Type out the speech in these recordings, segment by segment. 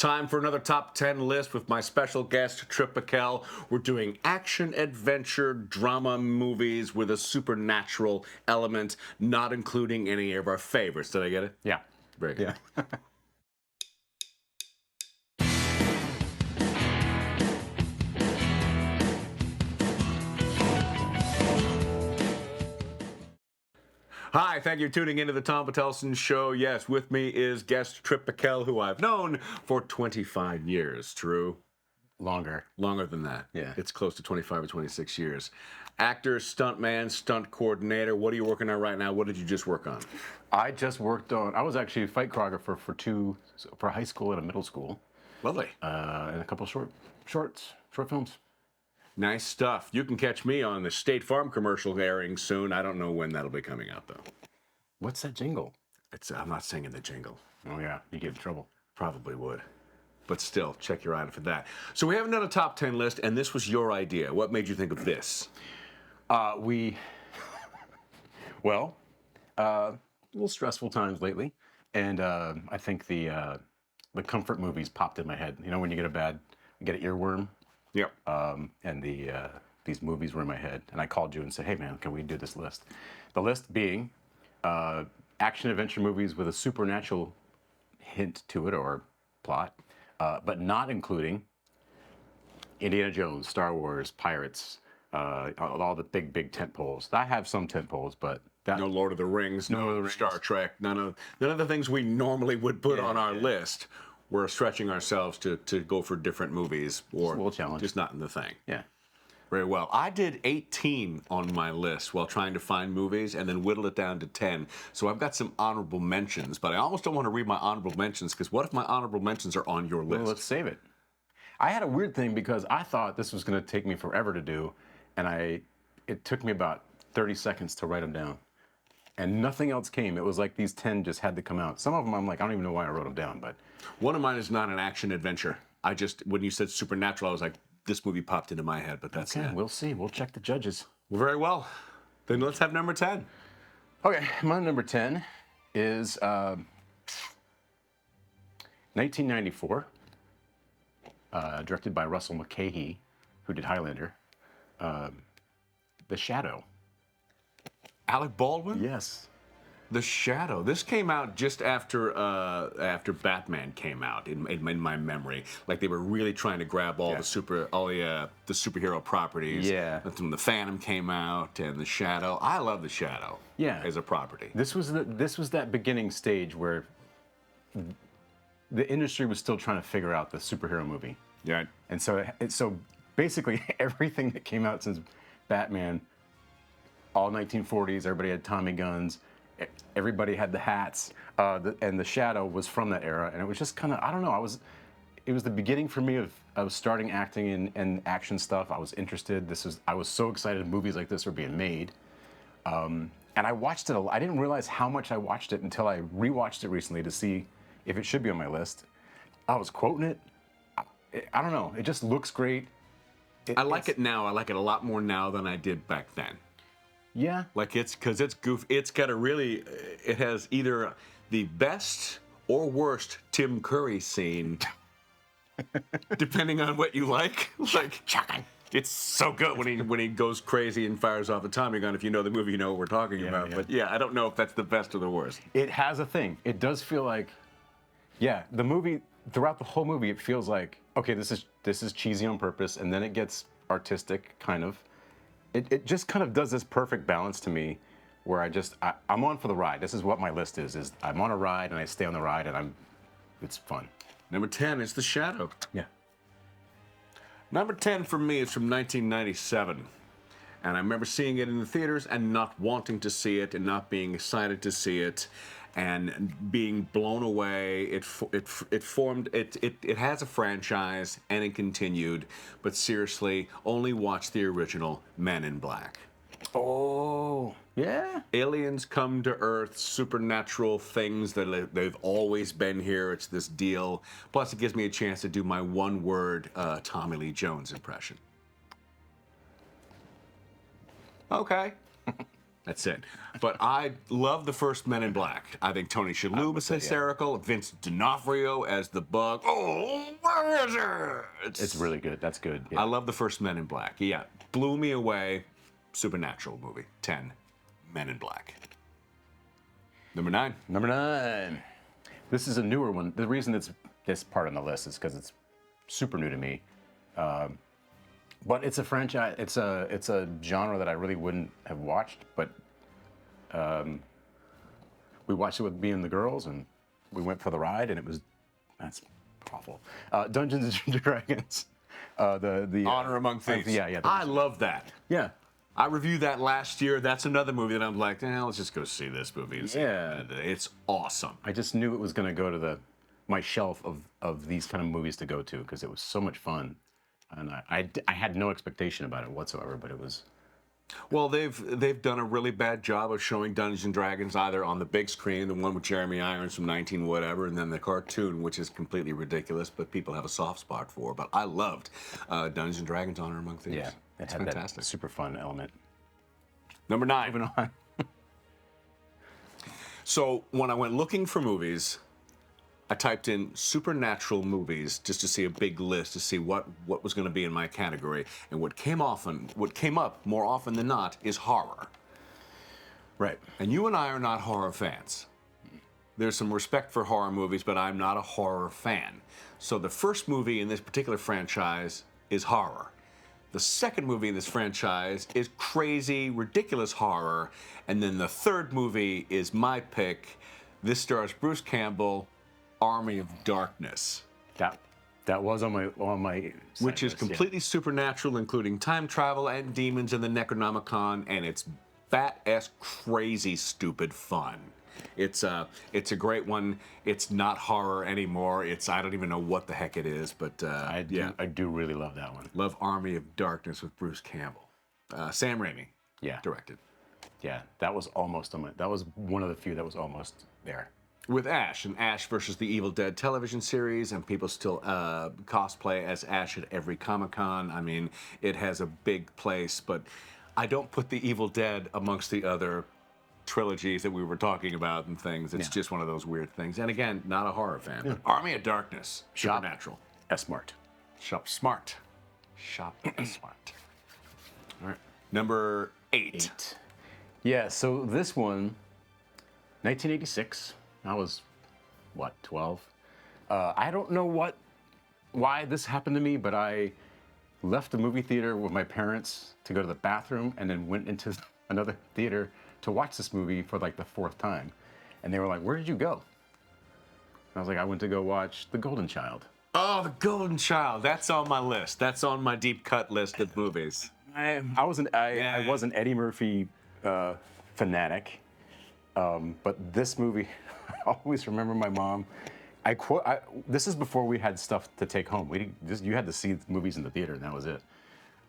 Time for another top 10 list with my special guest, Trip Piquel. We're doing action, adventure, drama movies with a supernatural element, not including any of our favorites. Did I get it? Yeah. Very good. Yeah. Hi, thank you for tuning into the Tom Patelson Show. Yes, with me is guest Trip Piquel, who I've known for 25 years. True? Longer. Longer than that. Yeah. It's close to 25 or 26 years. Actor, stuntman, stunt coordinator. What are you working on right now? What did you just work on? I was actually a fight choreographer for high school and a middle school. Lovely. And a couple short films. Nice stuff. You can catch me on the State Farm commercial airing soon. I don't know when that'll be coming out, though. What's that jingle? I'm not singing the jingle. Oh, yeah. You get in trouble. Probably would. But still, check your eye for that. So we have another top 10 list, and this was your idea. What made you think of this? A little stressful times lately. And I think the comfort movies popped in my head. You know, when you get an earworm? Yep. And these movies were in my head, and I called you and said, "Hey, man, can we do this list?" The list being action adventure movies with a supernatural hint to it or plot, but not including Indiana Jones, Star Wars, Pirates, all the big tent poles. I have some tent poles, but no Lord of the Rings, no Star Trek, none of the things we normally would put on our list. We're stretching ourselves to go for different movies, or a little challenge. Just not in the thing. Yeah. Very well. I did 18 on my list while trying to find movies and then whittled it down to 10. So I've got some honorable mentions, but I almost don't want to read my honorable mentions because what if my honorable mentions are on your list? Well, let's save it. I had a weird thing because I thought this was going to take me forever to do, and it took me about 30 seconds to write them down. And nothing else came. It was like these 10 just had to come out. Some of them I'm like, I don't even know why I wrote them down, but... One of mine is not an action adventure. When you said supernatural, I was like, this movie popped into my head, but that's okay, it. We'll see. We'll check the judges. Very well. Then let's have number 10. Okay, my number 10 is 1994, directed by Russell Mulcahy, who did Highlander. The Shadow. Alec Baldwin? Yes. The Shadow. This came out just after Batman came out in my memory. Like they were really trying to grab all the superhero properties. Yeah. That's when the Phantom came out and the Shadow. I love the Shadow. Yeah. As a property. This was that beginning stage where the industry was still trying to figure out the superhero movie. Yeah. And so basically everything that came out since Batman, all 1940s, everybody had Tommy guns. Everybody had the hats, and the Shadow was from that era, and it was just kind of, I don't know, it was the beginning for me of starting acting and action stuff. I was interested. I was so excited movies like this were being made, and I watched it. I didn't realize how much I watched it until I rewatched it recently to see if it should be on my list. I was quoting it. I don't know. It just looks great. I like it now. I like it a lot more now than I did back then. Yeah. Like it's goof. It's got it has either the best or worst Tim Curry scene, depending on what you like. Like, it's so good when he goes crazy and fires off the Tommy gun. If you know the movie, you know what we're talking about. Yeah. But yeah, I don't know if that's the best or the worst. It has a thing. It does feel like, the movie, throughout the whole movie, it feels like, okay, this is cheesy on purpose, and then it gets artistic, kind of. It just kind of does this perfect balance to me where I'm on for the ride. This is what my list is I'm on a ride and I stay on the ride and it's fun. Number 10 is The Shadow. Yeah. Number 10 for me is from 1997. And I remember seeing it in the theaters and not wanting to see it and not being excited to see it and being blown away. It has a franchise and it continued, but seriously, only watch the original Men in Black. Oh, yeah. Aliens come to Earth, supernatural things that they've always been here. It's this deal. Plus, it gives me a chance to do my one-word Tommy Lee Jones impression. Okay. That's it. But I love the first Men in Black. I think Tony Shalhoub is hysterical. Vincent D'Onofrio as the Bug. Oh, where is it? It's really good. That's good. Yeah. I love the first Men in Black. Yeah, blew me away. Supernatural movie. 10. Men in Black. Number 9. Number 9. This is a newer one. The reason it's this part on the list is because it's super new to me. But it's a franchise. It's a genre that I really wouldn't have watched. But we watched it with me and the girls, and we went for the ride, and that's awful. Dungeons and Dragons. The Honor Among Thieves. Yeah. I love that. Yeah. I reviewed that last year. That's another movie that I'm like, let's just go see this movie. And see it. It's awesome. I just knew it was going to go to my shelf of these kind of movies to go to because it was so much fun. And I had no expectation about it whatsoever, but it was. Well, they've done a really bad job of showing Dungeons and Dragons either on the big screen, the one with Jeremy Irons from 19 whatever, and then the cartoon, which is completely ridiculous, but people have a soft spot for. But I loved Dungeons and Dragons: Honor Among Thieves. Yeah, it's fantastic. That super fun element. Number 9. Moving on. So when I went looking for movies, I typed in supernatural movies just to see a big list to see what was going to be in my category, and what came up more often than not is horror. Right. And you and I are not horror fans. There's some respect for horror movies, but I'm not a horror fan. So the first movie in this particular franchise is horror. The second movie in this franchise is crazy, ridiculous horror, and then the third movie is my pick. This stars Bruce Campbell, Army of Darkness. That was on my which is completely supernatural, including time travel and demons and the Necronomicon, and it's bat-ass crazy stupid fun. It's a great one. It's not horror anymore. I don't even know what the heck it is, but I do really love that one. Love Army of Darkness with Bruce Campbell. Sam Raimi. Yeah. Directed. Yeah, that was almost that was one of the few that was almost there. With Ash, and Ash versus the Evil Dead television series, and people still cosplay as Ash at every Comic-Con. I mean, it has a big place, but I don't put the Evil Dead amongst the other trilogies that we were talking about and things. It's just one of those weird things. And again, not a horror fan. Yeah. Army of Darkness, supernatural. S-Smart. Shop smart. Shop smart. All right. Number 8. Yeah, so this one, 1986. I was, 12? I don't know why this happened to me, but I left the movie theater with my parents to go to the bathroom and then went into another theater to watch this movie for like the 4th time. And they were like, "Where did you go?" And I was like, "I went to go watch The Golden Child." Oh, The Golden Child. That's on my list. That's on my deep cut list of movies. I was an Eddie Murphy fanatic. But this movie, I always remember my mom. This is before we had stuff to take home. You had to see movies in the theater, and that was it.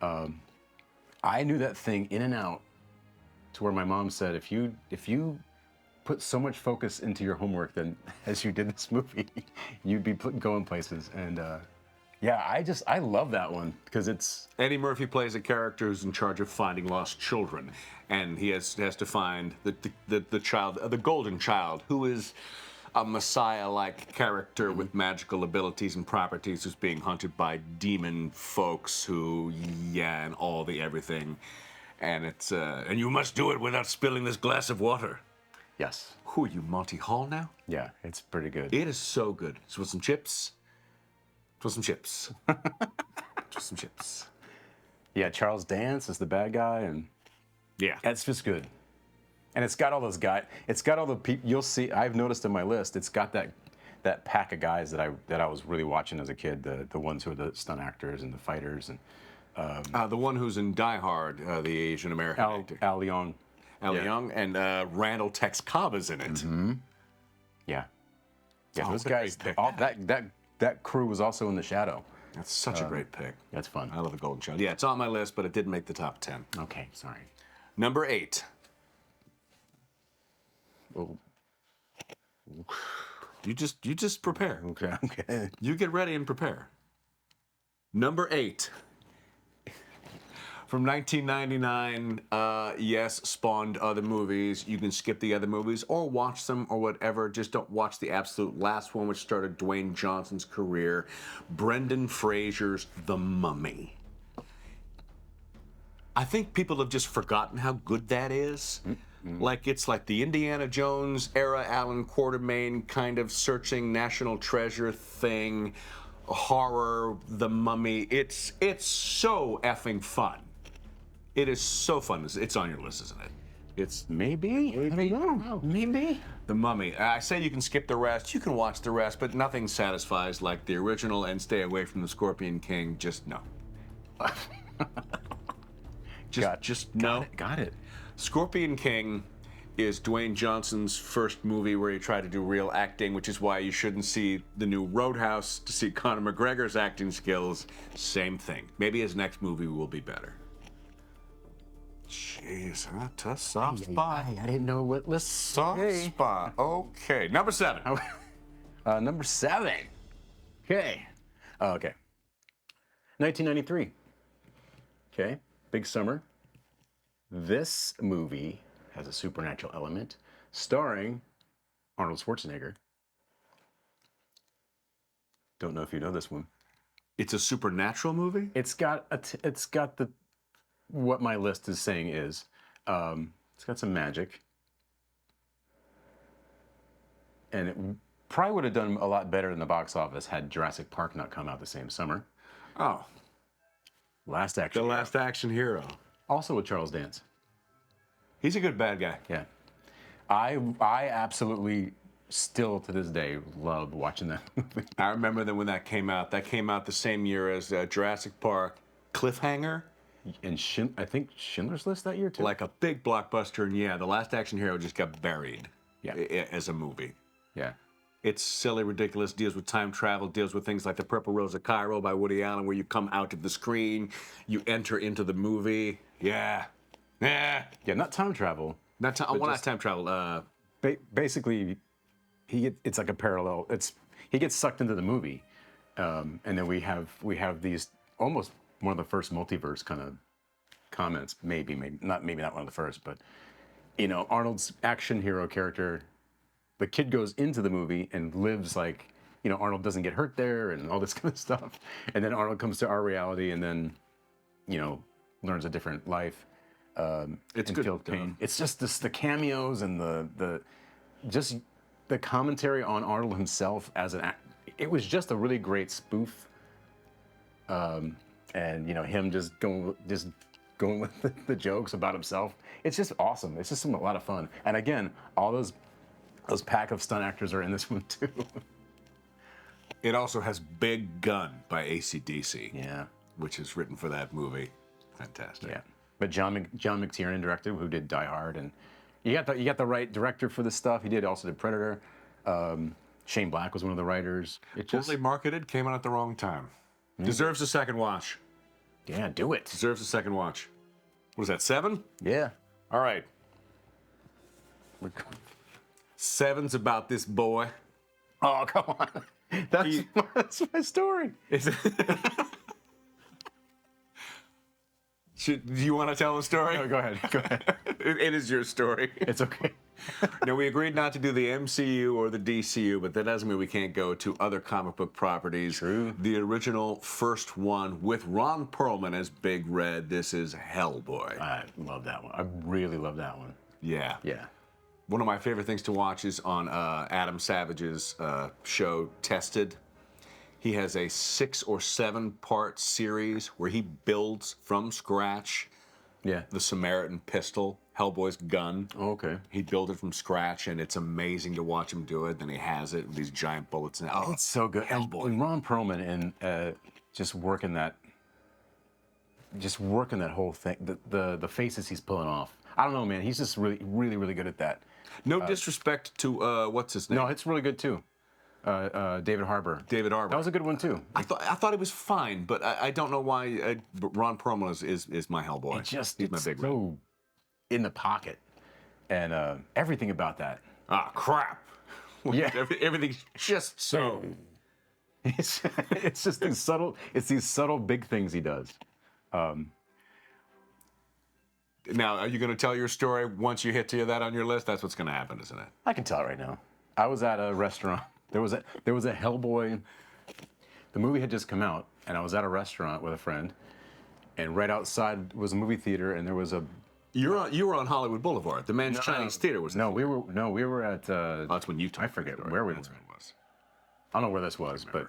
I knew that thing in and out, to where my mom said, if you put so much focus into your homework as you did this movie, you'd be going places. And I love that one because it's Eddie Murphy plays a character who's in charge of finding lost children, and he has to find the child, the golden child, who is a messiah-like character with magical abilities and properties, who's being hunted by demon folks and all the everything, and it's and you must do it without spilling this glass of water. Yes. Who are you, Monty Hall now? Yeah, it's pretty good. It is so good. It's with some chips. Some chips. Just some chips. Yeah, Charles Dance is the bad guy, and it's just good. And it's got all those guys. It's got all the people you'll see. I've noticed in my list. It's got that pack of guys that I was really watching as a kid. The ones who are the stunt actors and the fighters, and the one who's in Die Hard, the Asian American actor, Al Leong. Al Leong, and Randall Tex Cobb is in it. Mm-hmm. Yeah. Yeah, those guys. That crew was also in The Shadow. That's such a great pick. That's fun. I love The Golden Child. Yeah, it's on my list, but it didn't make the top 10. Okay, sorry. Number 8. Oh. You just prepare. Okay. You get ready and prepare. Number 8. from 1999, yes, spawned other movies. You can skip the other movies or watch them or whatever. Just don't watch the absolute last one, which started Dwayne Johnson's career. Brendan Fraser's The Mummy. I think people have just forgotten how good that is. Like, it's like the Indiana Jones era, Alan Quartermain kind of searching national treasure thing, horror, The Mummy. It's so effing fun. It is so fun. It's on your list, isn't it? It's Maybe. I don't know. Maybe. The Mummy. I say you can skip the rest. You can watch the rest, but nothing satisfies like the original, and stay away from the Scorpion King. Just no. Just no. Got it. Scorpion King is Dwayne Johnson's first movie where he tried to do real acting, which is why you shouldn't see the new Roadhouse to see Conor McGregor's acting skills. Same thing. Maybe his next movie will be better. Jeez, that's a soft spot. I didn't know what list. Soft spot. Okay, number 7. Number 7. Okay. Okay. 1993. Okay. Big summer. This movie has a supernatural element, starring Arnold Schwarzenegger. Don't know if you know this one. It's a supernatural movie? It's got the what my list is saying is it's got some magic, and it probably would have done a lot better in the box office had Jurassic Park not come out the same summer. Oh, Last Action The Hero. Last Action Hero. Also with Charles Dance. He's a good bad guy. Yeah. I absolutely still to this day love watching that movie. I remember that when that came out the same year as Jurassic Park. Cliffhanger, And I think Schindler's List that year too. like a big blockbuster, and yeah, The Last Action Hero just got buried Yeah. as a movie. Yeah. It's silly, ridiculous, deals with time travel, deals with things like The Purple Rose of Cairo by Woody Allen, where you come out of the screen, you enter into the movie. Yeah. Yeah. Yeah, not time travel. Not time travel. Basically, it's like a parallel. He gets sucked into the movie, and then we have these almost one of the first multiverse kind of comments. Maybe not one of the first, but Arnold's action hero character. The kid goes into the movie and lives like, Arnold doesn't get hurt there and all this kind of stuff. And then Arnold comes to our reality and then, learns a different life. It's and good. feels pain. It's just the cameos and the commentary on Arnold himself as an act. It was just a really great spoof. And him just going with the jokes about himself. It's just awesome. It's just a lot of fun. And again, all those pack of stunt actors are in this one too. It also has Big Gun by AC/DC. Yeah. Which is written for that movie. Fantastic. Yeah. But John McTiernan directed, who did Die Hard, and you got the right director for this stuff. He also did Predator. Shane Black was one of the writers. It just Poorly marketed, came out at the wrong time. Deserves a second watch. yeah, do it. Deserves a second watch. What is that, 7? Yeah. All right. 7's about this boy. Oh, come on. That's my story. Do you want to tell the story? No, go ahead. Go ahead. It is your story. It's okay. Now, we agreed not to do the MCU or the DCU, but that doesn't mean we can't go to other comic book properties. True. The original first one with Ron Perlman as Big Red. This is Hellboy. I love that one. I really love that one. Yeah. Yeah. One of my favorite things to watch is on Adam Savage's show, Tested. He has a 6 or 7 part series where he builds from scratch Yeah. the Samaritan pistol, Hellboy's gun. Oh, okay. He built it from scratch, and it's amazing to watch him do it. Then he has it with these giant bullets. And It's so good. Hellboy. And Ron Perlman and just working that whole thing, the faces he's pulling off. I don't know, man. He's just really, really, really good at that. No disrespect to what's his name? No, it's really good too. David Harbour. David Harbour. That was a good one too. I thought it was fine, but I don't know why. But Ron Perlman is my Hellboy. He's my big red. so in the pocket, and everything about that. Ah, crap. Yeah. Everything's just so. It's just these subtle big things he does. Now, are you going to tell your story once you hit to that on your list? That's what's going to happen, isn't it? I can tell it right now. I was at a restaurant. There was a Hellboy. The movie had just come out, and I was at a restaurant with a friend, and right outside was a movie theater, and there was a. You were on Hollywood Boulevard. The Man's Chinese Theater was. No, we were at. That's when you told I me the forget story. where we were. That's when it was. I don't know where this was, but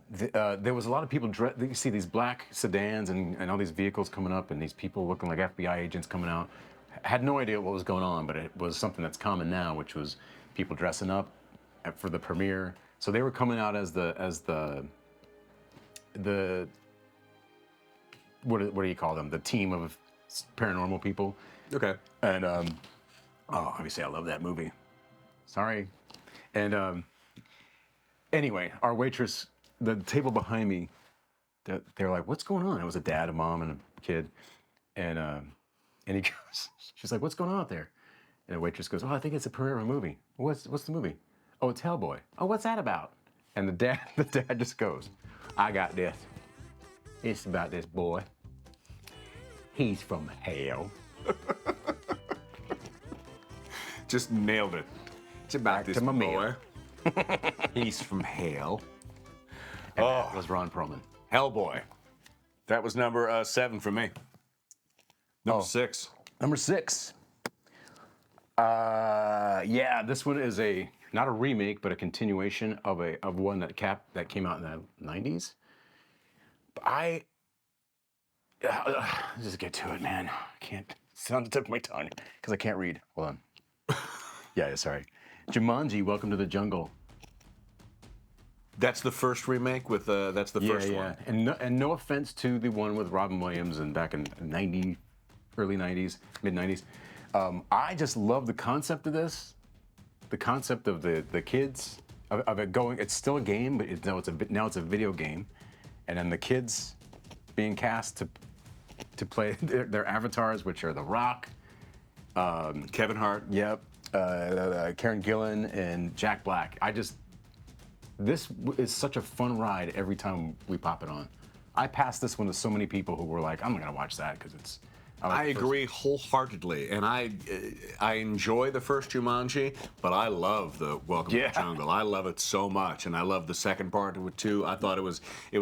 there was a lot of people. You see these black sedans and all these vehicles coming up, and these people looking like FBI agents coming out. Had no idea what was going on, but it was something that's common now, which was people dressing up for the premiere. So they were coming out as the what do you call them? The team of paranormal people. Okay. And obviously I love that movie. Sorry. And anyway, our waitress, the table behind me, they're like, "What's going on?" It was a dad, a mom, and a kid, and he goes, she's like, "What's going on out there?" And the waitress goes, "Oh, I think it's a premiere of a movie." What's the movie? "Oh, it's Hellboy." "Oh, what's that about?" And the dad just goes, "I got this. It's about this boy. He's from hell." Just nailed it. It's about Back this to my boy. He's from hell. And that was Ron Perlman. Hellboy. That was number 7 for me. Number 6. Number 6. Yeah, this one is not a remake, but a continuation of one that came out in the 90s. But just get to it, man. I can't. It's on the tip of my tongue because I can't read. Hold on. Yeah, sorry. Jumanji, Welcome to the Jungle. That's the first remake with that's the first one. And no offense to the one with Robin Williams and back in early 90s, mid 90s. I just love the concept of this. The concept of the kids of it going. It's still a game, but now it's a video game, and then the kids being cast to play their avatars, which are The Rock, Kevin Hart. Yep, Karen Gillan and Jack Black. This is such a fun ride every time we pop it on. I passed this one to so many people who were like, "I'm not gonna watch that because it's." I agree wholeheartedly, and I enjoy the first Jumanji, but I love the Welcome to the Jungle. I love it so much, and I love the second part of it too. I thought it was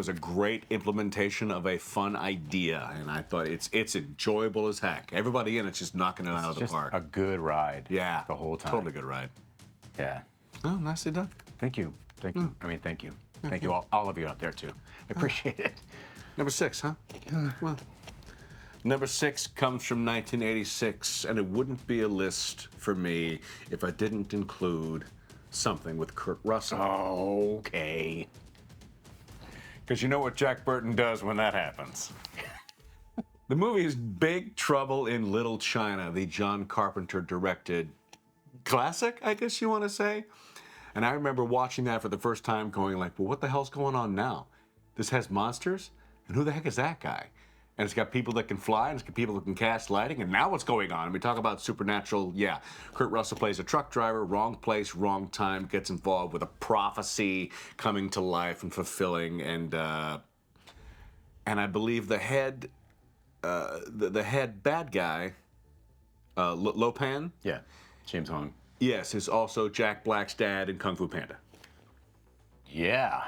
a great implementation of a fun idea, and I thought it's enjoyable as heck. Everybody in it's just knocking it out of the park. A good ride. Yeah, the whole time. Totally good ride. Yeah. Oh, nicely done. Thank you. Thank you. I mean, thank you. Thank you all of you out there too. I appreciate it. Number 6, huh? Well. Number 6 comes from 1986, and it wouldn't be a list for me if I didn't include something with Kurt Russell. Okay. Because you know what Jack Burton does when that happens. The movie is Big Trouble in Little China, the John Carpenter directed classic, I guess you want to say. And I remember watching that for the first time going like, well, what the hell's going on now? This has monsters? And who the heck is that guy? And it's got people that can fly, and it's got people that can cast lighting, and now what's going on? And we talk about supernatural, yeah. Kurt Russell plays a truck driver, wrong place, wrong time, gets involved with a prophecy coming to life and fulfilling, and I believe the head bad guy, Lopan? Yeah, James Hong. Yes, is also Jack Black's dad in Kung Fu Panda. Yeah.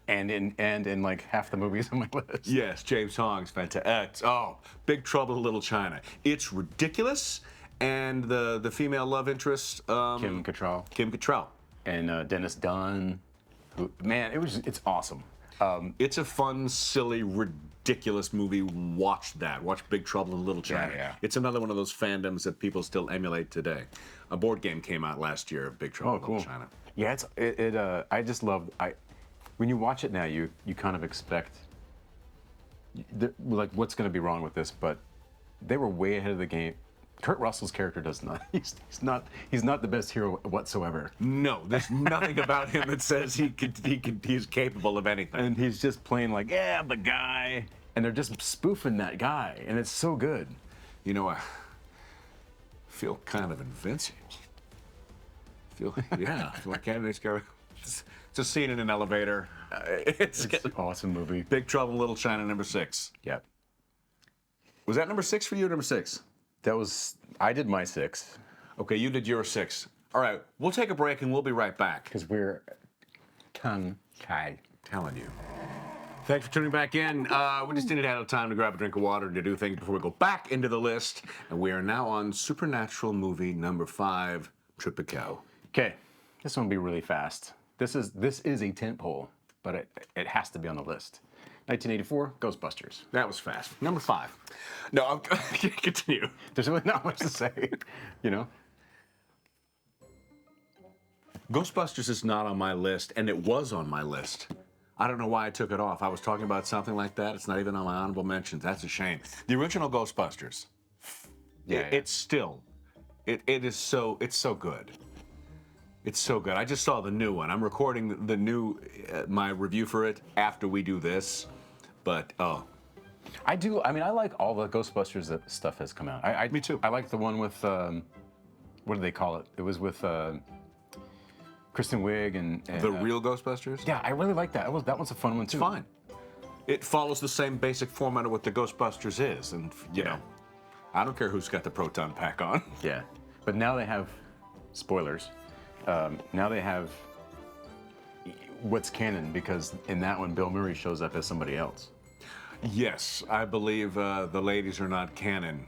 And in like half the movies on my list. Yes, James Hong's fantastic. Oh, Big Trouble in Little China. It's ridiculous, and the female love interest, Kim Cattrall. Kim Cattrall. And Dennis Dunn. It's awesome. It's a fun, silly, ridiculous movie. Watch that. Watch Big Trouble in Little China. Yeah. It's another one of those fandoms that people still emulate today. A board game came out last year of Big Trouble in Little China. Yeah, I just love. When you watch it now, you kind of expect, like, what's going to be wrong with this? But they were way ahead of the game. Kurt Russell's character does not. He's not the best hero whatsoever. No, there's nothing about him that says he's capable of anything. And he's just playing like, yeah, the guy, and they're just spoofing that guy, and it's so good. You know, I feel kind of invincible. I feel like Canada's got. It's a scene in an elevator. It's an awesome movie. Big Trouble in Little China, number 6. Yep. Was that number 6 for you or number 6? I did my 6. Okay, you did your 6. All right, we'll take a break and we'll be right back. Because we're tongue-tied. Telling you. Thanks for tuning back in. We just needed a little time to grab a drink of water and to do things before we go back into the list. And we are now on Supernatural movie number 5, Tripico. Okay, this one will be really fast. This is a tentpole, but it has to be on the list. 1984, Ghostbusters. That was fast. Number 5. No, I'm continue. There's really not much to say, you know? Ghostbusters is not on my list, and it was on my list. I don't know why I took it off. I was talking about something like that. It's not even on my honorable mentions. That's a shame. The original Ghostbusters. It's still, it is so, it's so good. It's so good. I just saw the new one. I'm recording the new, my review for it after we do this, but oh. I like all the Ghostbusters that stuff has come out. Me too. I like the one with, what do they call it? It was with Kristen Wiig and The real Ghostbusters? Yeah, I really like that. That one's a fun one too. It's fine. It follows the same basic format of what the Ghostbusters is, and you know, I don't care who's got the proton pack on. Yeah, but now they have spoilers. Now they have what's canon, because in that one Bill Murray shows up as somebody else. Yes, I believe the ladies are not canon,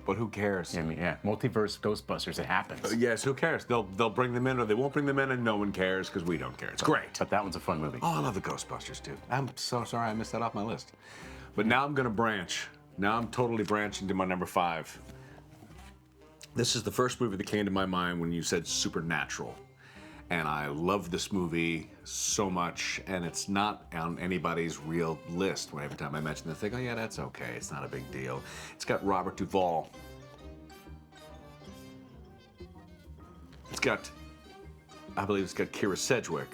but who cares? I mean, yeah, multiverse Ghostbusters, it happens. Yes, who cares? They'll bring them in or they won't bring them in, and no one cares because we don't care. It's great. But that one's a fun movie. Oh, I love the Ghostbusters, dude. I'm so sorry I missed that off my list. But now I'm gonna branch. Now I'm totally branching to my number 5. This is the first movie that came to my mind when you said Supernatural. And I love this movie so much, and it's not on anybody's real list. When every time I mention this, they go, yeah, that's okay, it's not a big deal. It's got Robert Duvall. It's got, I believe it's got Kira Sedgwick.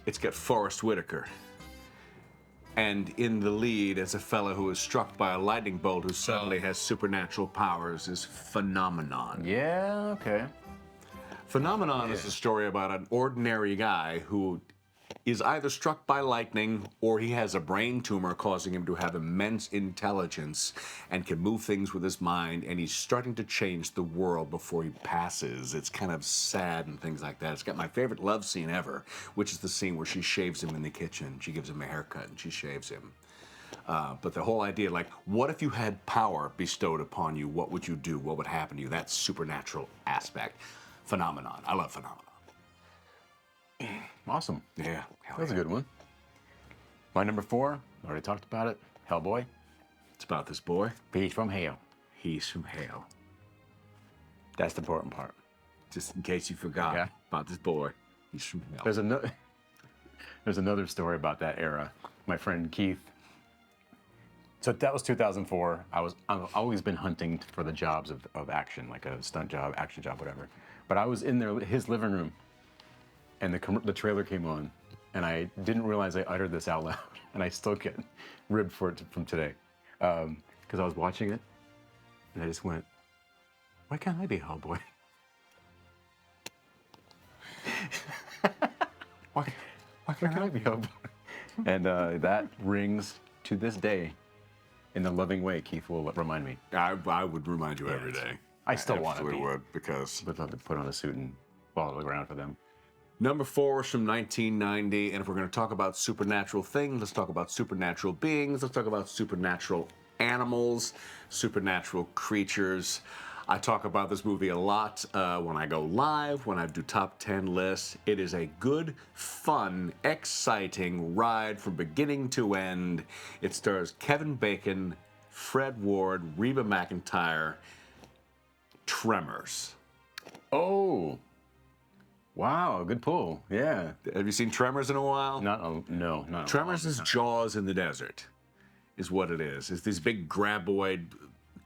It's got Forrest Whitaker. And in the lead, as a fellow who is struck by a lightning bolt who suddenly has supernatural powers, is Phenomenon. Yeah, okay. Phenomenon is a story about an ordinary guy who is either struck by lightning or he has a brain tumor causing him to have immense intelligence and can move things with his mind, and he's starting to change the world before he passes. It's kind of sad and things like that. It's got my favorite love scene ever, which is the scene where she shaves him in the kitchen. She gives him a haircut and she shaves him. But the whole idea, like, what if you had power bestowed upon you? What would you do? What would happen to you? That supernatural aspect. Phenomenon. I love Phenomenon. Awesome. Yeah. That's a good one. My number 4, already talked about it, Hellboy. It's about this boy. He's from hell. He's from hell. That's the important part. Just in case you forgot about this boy. He's from hell. There's another story about that era. My friend Keith. So that was 2004. I've always been hunting for the jobs of action, like a stunt job, action job, whatever. But I was in his living room, and the trailer came on, and I didn't realize I uttered this out loud, and I still get ribbed for it from today, because I was watching it, and I just went, "Why can't I be Hellboy? why can't I be Hellboy?" And that rings to this day. In the loving way, Keith will remind me. I would remind you every day. I still want to be. Would, because Would love to put on a suit and follow around for them. Number 4 is from 1990, and if we're going to talk about supernatural things, let's talk about supernatural beings. Let's talk about supernatural animals, supernatural creatures. I talk about this movie a lot when I go live, when I do top 10 lists. It is a good, fun, exciting ride from beginning to end. It stars Kevin Bacon, Fred Ward, Reba McEntire. Tremors. Oh, wow, good pull. Yeah. Have you seen Tremors in a while? No. Tremors is Jaws in the desert, is what it is. It's these big graboid,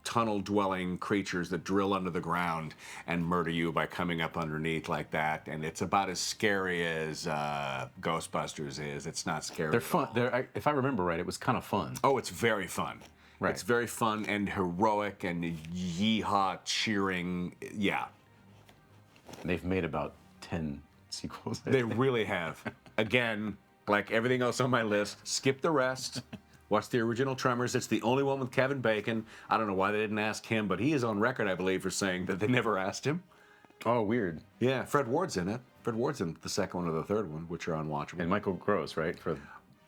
tunnel-dwelling creatures that drill under the ground and murder you by coming up underneath like that. And it's about as scary as Ghostbusters is. It's not scary. They're fun. If I remember right, it was kind of fun. Oh, it's very fun. Right. It's very fun and heroic and yeehaw cheering. Yeah. They've made about 10 sequels. They really have. Again, like everything else on my list, skip the rest. Watch the original Tremors. It's the only one with Kevin Bacon. I don't know why they didn't ask him, but he is on record, I believe, for saying that they never asked him. Oh, weird. Yeah, Fred Ward's in it. Fred Ward's in the second one or the third one, which are unwatchable. And Michael Gross, right?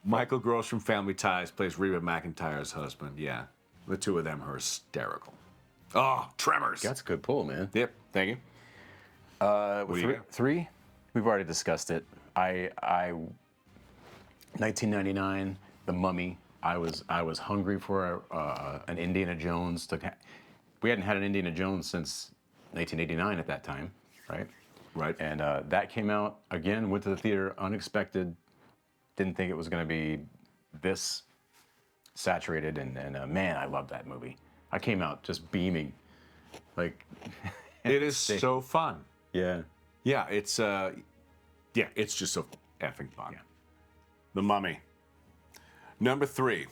Michael Gross from Family Ties plays Reba McEntire's husband. Yeah, the two of them are hysterical. Oh, Tremors. That's a good pull, man. Yep, thank you. What do you got? Three? We've already discussed it. 1999, The Mummy. I was hungry for an Indiana Jones. We hadn't had an Indiana Jones since 1989 at that time, right? Right. And that came out again. Went to the theater, unexpected. Didn't think it was going to be this saturated, and man, I loved that movie. I came out just beaming, like. It is so fun. Yeah. Yeah, it's just so effing fun. Yeah. The Mummy. Number 3.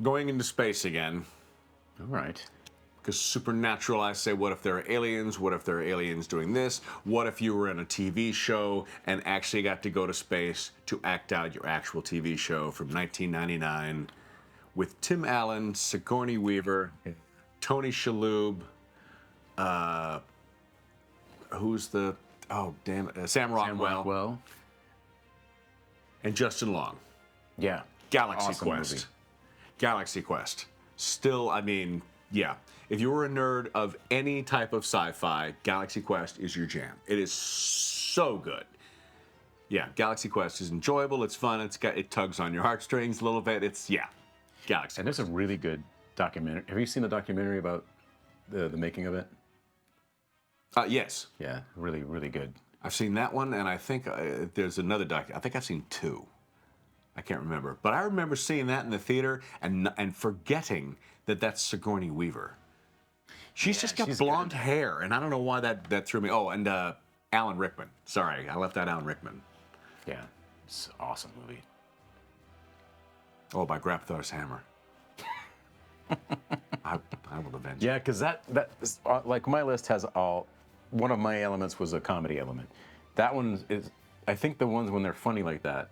Going into space again. All right. Because supernatural, I say, what if there are aliens? What if there are aliens doing this? What if you were in a TV show and actually got to go to space to act out your actual TV show from 1999 with Tim Allen, Sigourney Weaver, Tony Shalhoub, who's the, oh, damn it, Sam Rockwell, and Justin Long. Yeah. Galaxy Awesome Quest. movie. Galaxy Quest. Still, I mean, yeah. If you were a nerd of any type of sci-fi, Galaxy Quest is your jam. It is so good. Yeah, Galaxy Quest is enjoyable. It's fun. It tugs on your heartstrings a little bit. Galaxy. And there's a really good documentary. Have you seen the documentary about the making of it? Yes. Yeah, really, really good. I've seen that one, and I think there's another I think I've seen 2. I can't remember. But I remember seeing that in the theater and forgetting that that's Sigourney Weaver. She's just got blonde hair, and I don't know why that threw me. Oh, and Alan Rickman. Sorry, I left out Alan Rickman. Yeah, it's an awesome movie. Oh, by Grabthar's Hammer. I will avenge. Yeah, because that is, like my list has all. One of my elements was a comedy element. That one is, I think the ones when they're funny like that,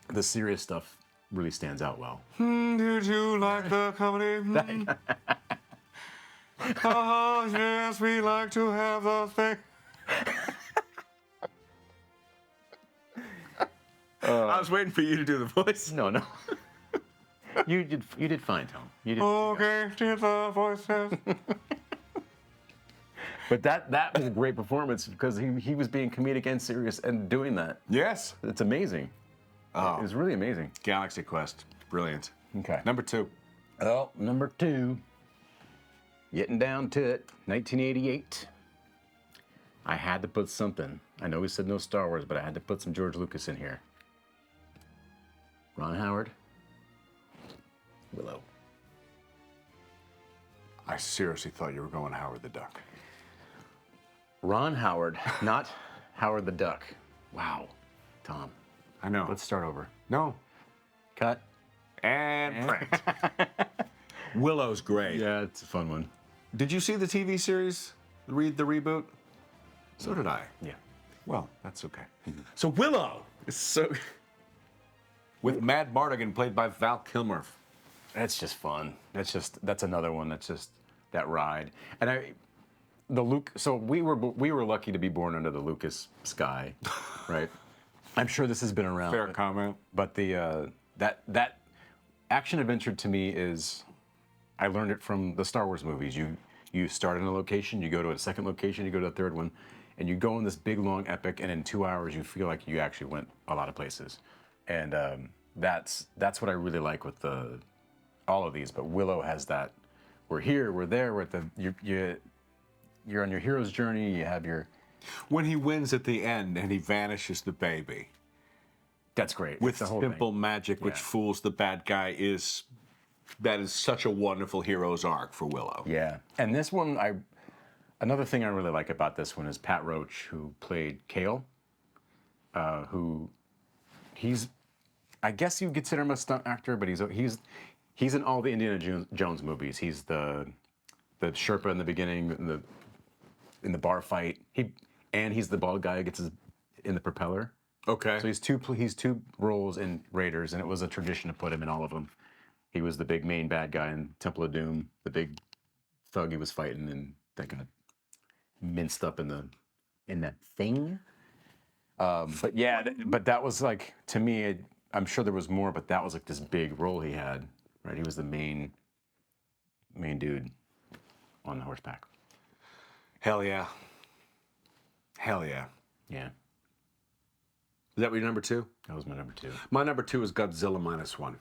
the serious stuff really stands out well. Did you like the comedy? Oh, yes, we like to have those things. I was waiting for you to do the voice. No. You did fine, Tom. You did. Okay, did the voices. But that was a great performance because he was being comedic and serious and doing that. Yes. It's amazing. Oh. It was really amazing. Galaxy Quest. Brilliant. Okay. Number 2. Well, number 2. Getting down to it. 1988. I had to put something. I know we said no Star Wars, but I had to put some George Lucas in here. Ron Howard. Willow. I seriously thought you were going Howard the Duck. Ron Howard, not Howard the Duck. Wow. Tom. I know. Let's start over. No. Cut. And print. Willow's great. Yeah, it's a fun one. Did you see the TV series? Read the reboot? So did I. Yeah. Well, that's okay. So Willow is so... with Mad Mardigan played by Val Kilmer. That's just fun. That's another one. That's just that ride. And so we were lucky to be born under the Lucas sky, right? I'm sure this has been around. Fair comment. But the that action adventure to me is, I learned it from the Star Wars movies. You start in a location, you go to a second location, you go to a third one, and you go on this big long epic, and in 2 hours you feel like you actually went a lot of places. And that's what I really like with all of these. But Willow has that. We're here, we're there, we're at you're on your hero's journey. You have your. When he wins at the end and he vanishes the baby. That's great. With the whole simple thing. magic, which fools the bad guy, that is such a wonderful hero's arc for Willow. Yeah, and this one, another thing I really like about this one is Pat Roach, who played Kale, I guess you consider him a stunt actor, but he's in all the Indiana Jones movies. He's the Sherpa in the beginning, in the bar fight. He's the bald guy who gets in the propeller. Okay. So he's two roles in Raiders, and it was a tradition to put him in all of them. He was the big main bad guy in Temple of Doom, the big thug he was fighting, and that got minced up in that thing. But yeah, but that was like, to me, I'm sure there was more, but that was like this big role he had, right? He was the main dude on the horseback. Hell yeah. Hell yeah. Yeah, Is that what your number two? that was my number two. My number two is Godzilla -1.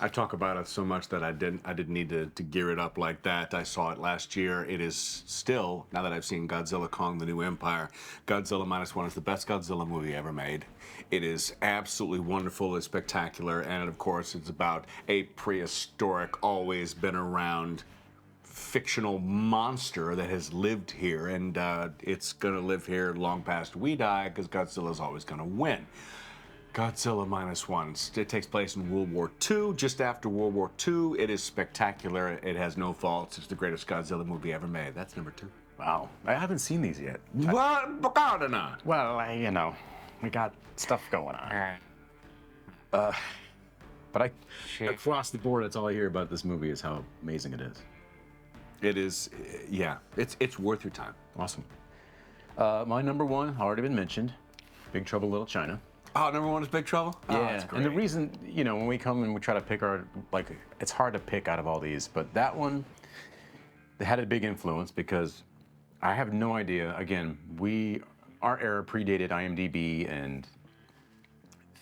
I talk about it so much that I didn't need to gear it up like that. I saw it last year. It is still, now that I've seen Godzilla Kong: The New Empire, Godzilla -1 is the best Godzilla movie ever made. It is absolutely wonderful, it's spectacular, and of course it's about a prehistoric, always been around fictional monster that has lived here, and it's gonna live here long past we die, because Godzilla's always gonna win. Godzilla -1. It takes place in World War II, just after World War II. It is spectacular. It has no faults. It's the greatest Godzilla movie ever made. That's number two. Wow, I haven't seen these yet. What? Bacardina? Well, we got stuff going on. But across the board, that's all I hear about this movie is how amazing it is. It is, yeah. It's worth your time. Awesome. My number one, already been mentioned, Big Trouble in Little China. Oh, number one is Big Trouble? Yeah, Oh, that's great. and the reason, when we come and we try to pick it's hard to pick out of all these, but that one, they had a big influence because I have no idea. Again, our era predated IMDb and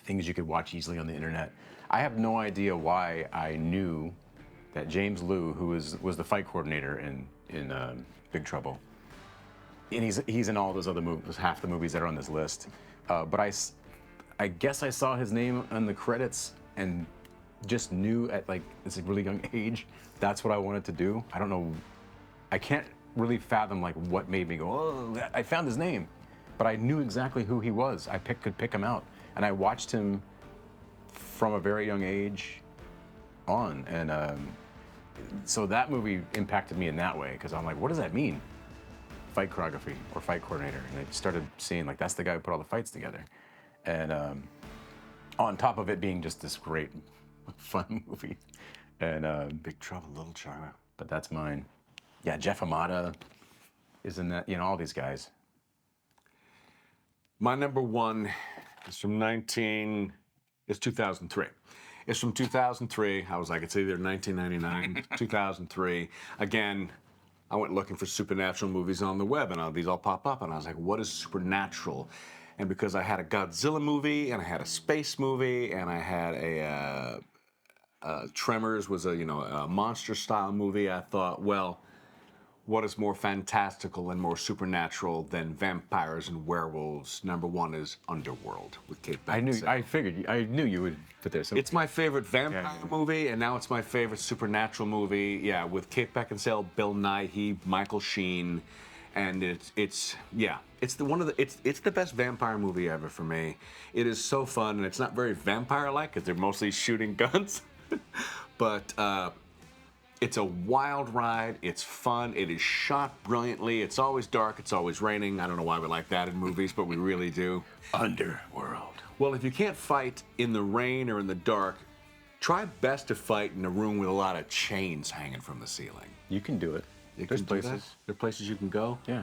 things you could watch easily on the internet. I have no idea why I knew that James Liu, who was the fight coordinator in Big Trouble, and he's in all those other movies, half the movies that are on this list. But I guess I saw his name on the credits and just knew at this really young age that's what I wanted to do. I don't know. I can't really fathom what made me go, oh, I found his name. But I knew exactly who he was. I could pick him out. And I watched him from a very young age on. And so that movie impacted me in that way because I'm like, what does that mean? Fight choreography or fight coordinator. And I started seeing that's the guy who put all the fights together. And on top of it being just this great, fun movie. And Big Trouble in Little China. but that's mine. Yeah, Jeff Amata is in that, all these guys. My number one is from 2003. It's from 2003. I was like, it's either 1999, 2003. Again, I went looking for supernatural movies on the web, and these all pop up, and I was like, what is supernatural? And because I had a Godzilla movie, and I had a space movie, and I had Tremors was a monster-style movie, I thought, well, what is more fantastical and more supernatural than vampires and werewolves? Number one is Underworld with Kate Beckinsale. I knew you would put this. It's my favorite vampire movie, and now it's my favorite supernatural movie. Yeah, with Kate Beckinsale, Bill Nighy, Michael Sheen, and it's the best vampire movie ever for me. It is so fun, and it's not very vampire-like because they're mostly shooting guns, but it's a wild ride. It's fun. It is shot brilliantly. It's always dark. It's always raining. I don't know why we like that in movies, but we really do. Underworld. Well, if you can't fight in the rain or in the dark, try best to fight in a room with a lot of chains hanging from the ceiling. You can do it. There's places. There are places you can go. Yeah.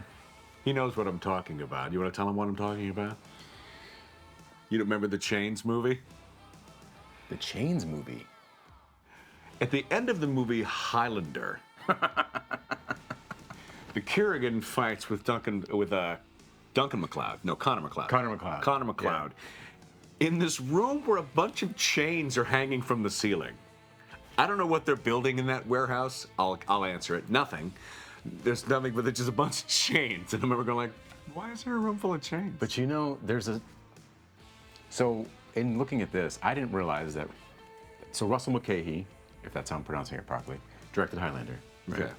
He knows what I'm talking about. You want to tell him what I'm talking about? You don't remember the Chains movie? The Chains movie. At the end of the movie Highlander, the Kerrigan fights with Connor McLeod. No, Connor McLeod. Connor McLeod. Connor McLeod. Yeah. In this room where a bunch of chains are hanging from the ceiling. I don't know what they're building in that warehouse. I'll answer it. Nothing. There's nothing, but there's just a bunch of chains. And I remember going why is there a room full of chains? But so in looking at this, I didn't realize that. So Russell Mulcahy, if that's how I'm pronouncing it properly, directed Highlander. Right? Okay.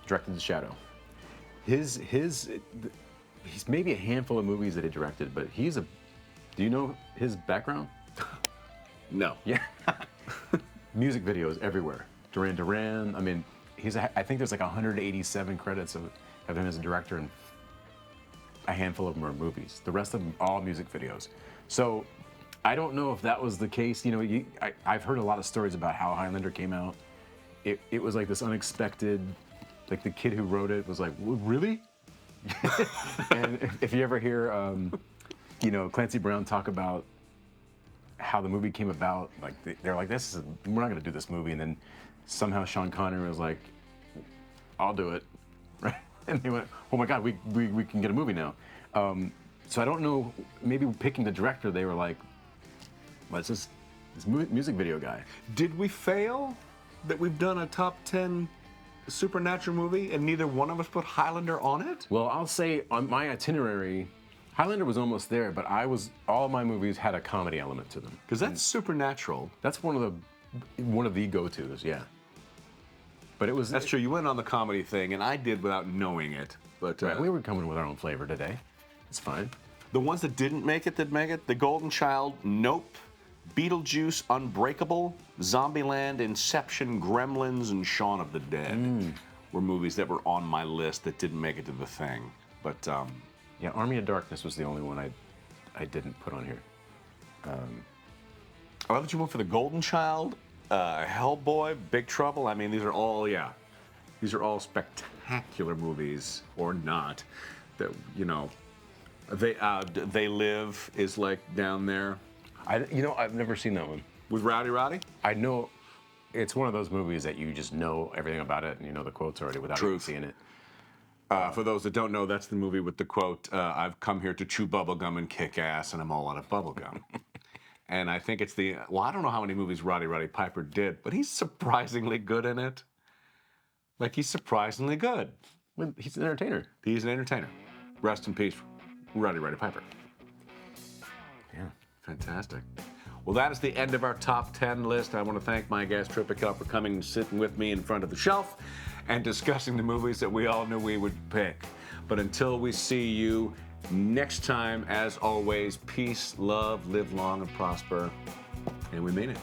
Directed The Shadow. He's maybe a handful of movies that he directed, but do you know his background? No. Yeah. Music videos everywhere. Duran Duran. I mean, I think there's 187 credits of him as a director and a handful of them are movies. The rest of them all music videos. So I don't know if that was the case. You know, I've heard a lot of stories about how Highlander came out. It was like this unexpected, like the kid who wrote it was like, really? And if you ever hear, you know, Clancy Brown talk about how the movie came about, like they're like, we're not going to do this movie. And then somehow Sean Connery was like, I'll do it. Right? And they went, oh my God, we can get a movie now. So I don't know, maybe picking the director, they were like, let's just, this music video guy. Did we fail that we've done a top 10 supernatural movie and neither one of us put Highlander on it? Well, I'll say on my itinerary, Highlander was almost there, but all my movies had a comedy element to them. Because that's supernatural. That's one of the go-tos, yeah. But it was... That's true, you went on the comedy thing, and I did without knowing it. But right, we were coming with our own flavor today. It's fine. The ones that didn't make it, The Golden Child, Nope, Beetlejuice, Unbreakable, Zombieland, Inception, Gremlins, and Shaun of the Dead were movies that were on my list that didn't make it to the thing. But yeah, Army of Darkness was the only one I didn't put on here. I love that you went for The Golden Child, Hellboy, Big Trouble. I mean, these are all spectacular movies, or not. That, you know, They Live is like down there. You know, I've never seen that one. With Rowdy Roddy? I know it's one of those movies that you just know everything about it and you know the quotes already without even seeing it. For those that don't know, that's the movie with the quote, I've come here to chew bubblegum and kick ass, and I'm all out of bubblegum. And I think it's I don't know how many movies Roddy Piper did, but he's surprisingly good in it. Like, he's surprisingly good. He's an entertainer. He's an entertainer. Rest in peace, Roddy Piper. Yeah. Fantastic. Well, that is the end of our top 10 list. I want to thank my guest, Tripica, for coming and sitting with me in front of the shelf and discussing the movies that we all knew we would pick. But until we see you next time, as always, peace, love, live long and prosper. And we mean it.